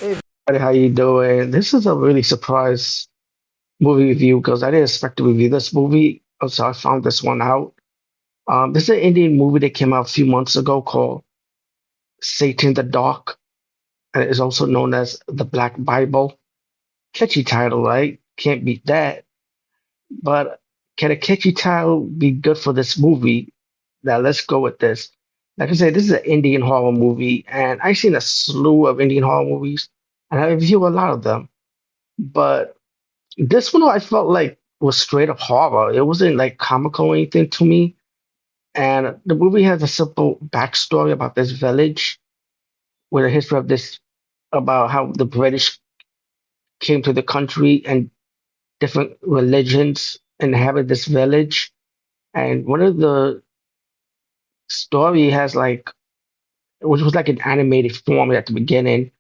Hey, everybody, how you doing? This is a really surprise movie review because I didn't expect to review this movie, so I found this one out. This is an Indian movie that came out a few months ago called Satan the Dark, and it is also known as The Black Bible. Catchy title, right? Can't beat that. But can a catchy title be good for this movie? Now let's go with this. Like I said, this is an Indian horror movie, and I've seen a slew of Indian horror movies, and I review a lot of them. But this one I felt like was straight up horror. It wasn't like comical or anything to me. And the movie has a simple backstory about this village with a history of this about how the British came to the country and different religions inhabit this village. And one of the story has like which was like an animated form at the beginning,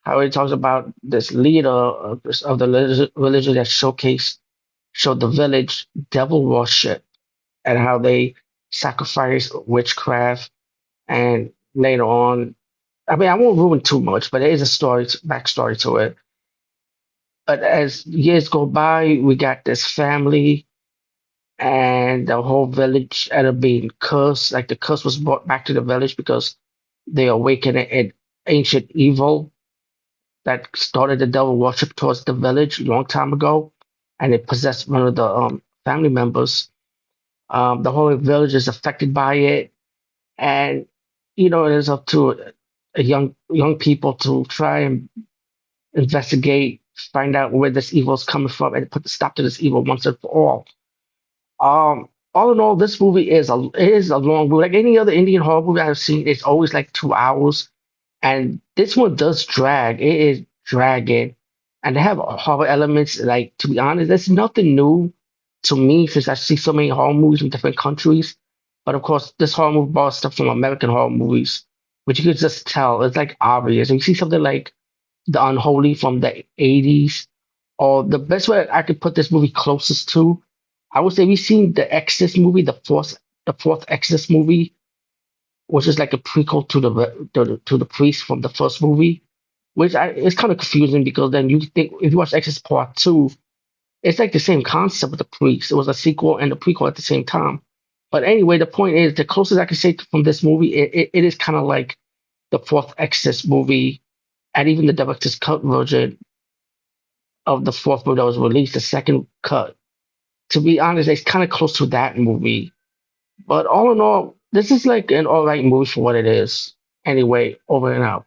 how it talks about this leader of the religion that showed the village devil worship and how they sacrifice witchcraft. And later on, I mean, I won't ruin too much, but there is a backstory to it. But as years go by, we got this family, and the whole village ended up being cursed. Like the curse was brought back to the village because they awakened an ancient evil that started the devil worship towards the village a long time ago, and it possessed one of the family members. The whole village is affected by it, and it is up to a young people to try and investigate, find out where this evil is coming from, and put the stop to this evil once and for all. All in all, this movie is a long movie. Like any other Indian horror movie I've seen, it's always like 2 hours, and this one does drag. It is dragging, and they have horror elements. Like to be honest, there's nothing new to me since I see so many horror movies from different countries. But of course, this horror movie borrows stuff from American horror movies, which you could just tell. It's like obvious. You see something like The Unholy from the 80s, or the best way I could put this movie closest to, I would say we've seen the Exorcist movie, the fourth Exorcist movie, which is like a prequel to the priest from the first movie, which it's kind of confusing because then you think if you watch Exorcist Part Two, it's like the same concept with the priest. It was a sequel and a prequel at the same time. But anyway, the point is, the closest I can say from this movie, it is kind of like the fourth Exorcist movie, and even the director's cut version of the fourth movie that was released, the second cut. To be honest, it's kind of close to that movie. But all in all, this is like an all right movie for what it is. Anyway, over and out.